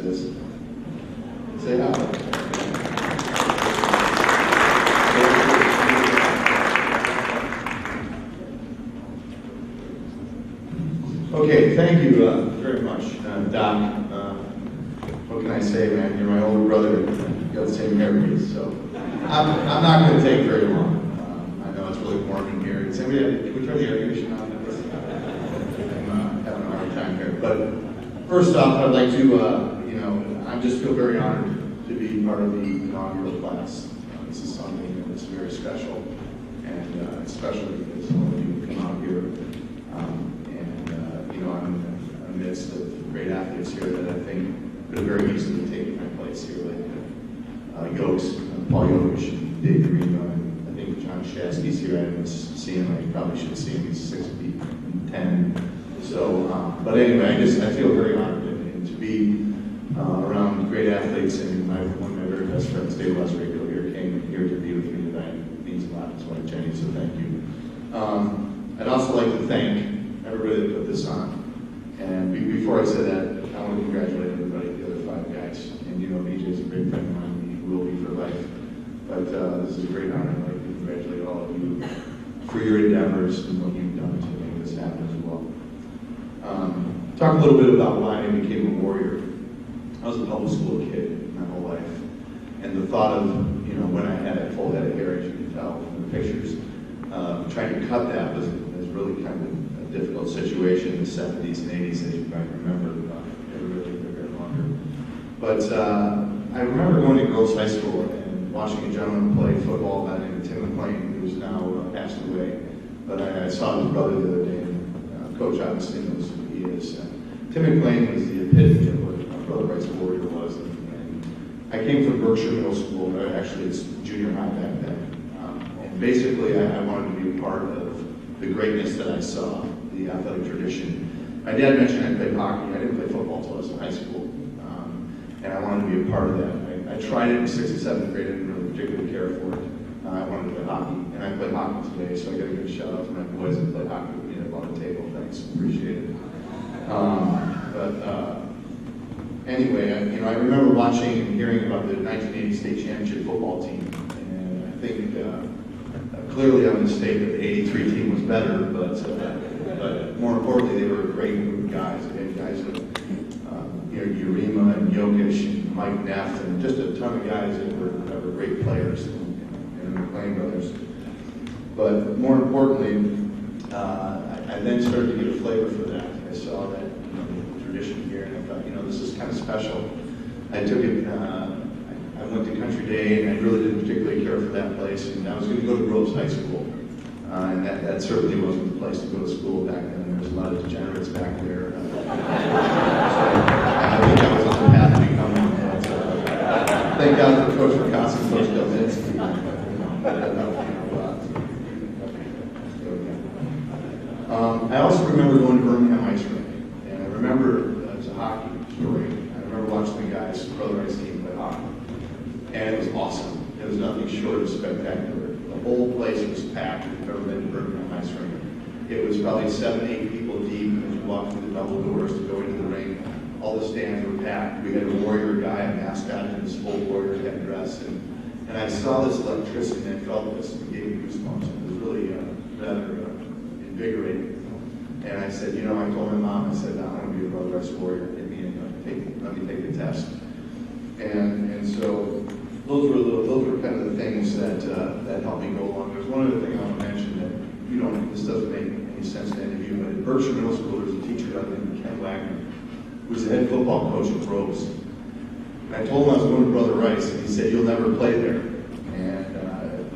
is. Say hi. Okay, thank you very much, Doc. What can I say, man? You're my older brother. You got the same hair piece, so I'm not going to take very long. I know it's really warm in here. Can we turn the air conditioning on? I'm having a hard time here. But first off, I'd like to, I just feel very honored to be part of the inaugural class. This is something that's very special, and especially because all of you come out here. I'm amidst of great athletes here that I think could have very easily taken my place here, like Yokes, Paul Lodish, Dave Greenlaw, and I think John Shasky's here. I didn't see him. I probably should see him. He's 6'10". So, but anyway, I feel very honored and to be around great athletes, and one of my very best friends, Dave Lesrico, came here to be with me tonight. It means a lot. That's why Jenny. So thank you. I'd also like to thank everybody that put this on. And before I say that, I want to congratulate everybody, the other 5 guys. And BJ's a great friend of mine, he will be for life. But this is a great honor. I'd like to congratulate all of you for your endeavors and what you've done to make this happen as well. Talk a little bit about why I became a Warrior. I was a public school kid my whole life. And the thought of, when I had a full head of hair, as you can tell from the pictures, trying to cut that was really kind of difficult situation in the 70s and 80s, as you might remember. Everybody lived there longer. But I remember going to girls' high school and watching a gentleman play football by the name of Tim McLean, who's now passed away. But I saw his brother the other day, and Coach obviously knows who he is. Tim McLean was the epitome of what a Brother Rice Warrior was. And I came from Berkshire Middle School, or actually it's junior high back then. And basically, I wanted to be a part of the greatness that I saw, the athletic tradition. My dad mentioned I played hockey. I didn't play football until I was in high school, and I wanted to be a part of that. I tried it in 6th and 7th grade. I didn't really particularly care for it. I wanted to play hockey, and I play hockey today, so I got a good shout out to my boys that play hockey with me up on the table. Thanks, appreciate it. Anyway, I remember watching and hearing about the 1980 state championship football team, and I think clearly I'm going to state that the 83 team was better, but more importantly, they were a great group of guys. They had guys like Urema and Jokic and Mike Neff, and just a ton of guys that were great players, and the McLean brothers. But more importantly, I then started to get a flavor for that. I saw that the tradition here, and I thought, this is kind of special. I took it. I went to Country Day, and I really didn't particularly care for that place. And I was going to go to Groves High School, and that certainly wasn't the place to go to school back then. There was a lot of degenerates back there. So I think I was on the path to become one. Thank God for Coach Ricassi and Coach Delvinsky. I also remember going to Birmingham Ice Rink, and I remember it's a hockey story. I remember watching the guys, Brother Rice team, play hockey. And it was awesome. It was nothing short of spectacular. The whole place was packed. If you've ever been to Birmingham Ice Rink, it was probably 7, 8 people deep. And as you walked through the double doors to go into the ring, all the stands were packed. We had a Warrior guy, a mascot in his full Warrior headdress, and I saw this electricity and I felt this and gave me goosebumps. It was really rather invigorating. And I said, I told my mom, I said, I want to be a Brother Rice Warrior. Let me take the test. And so those were kind of the things that helped me go along. There's one other thing I want to mention that this doesn't make any sense to any of you, but at Berkshire Middle School there's a teacher by the name of Ken Wagner, who was the head football coach at Groves. And I told him I was going to Brother Rice, and he said, "You'll never play there." And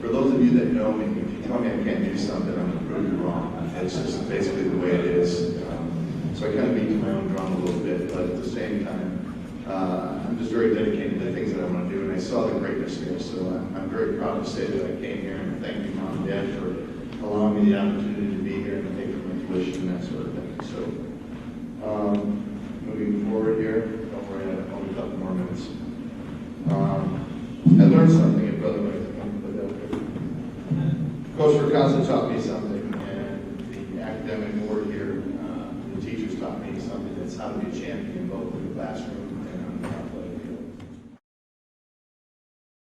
for those of you that know me, if you tell me I can't do something, I'm going to prove you wrong. It's just basically the way it is. So I kind of beat to my own drum a little bit, but at the same time, I'm just very dedicated to the things that I want to do, and I saw the greatness here. So I'm very proud to say that I came here, and thank you, Mom and Dad, for allowing me the opportunity to be here and pay for my tuition and that sort of thing. So moving forward here, don't worry, I have only a couple more minutes. I learned something at Brother Rice. Coach Ricassi taught me something, and the academic board here, the teachers taught me something. That's how to be a champion, both in the classroom and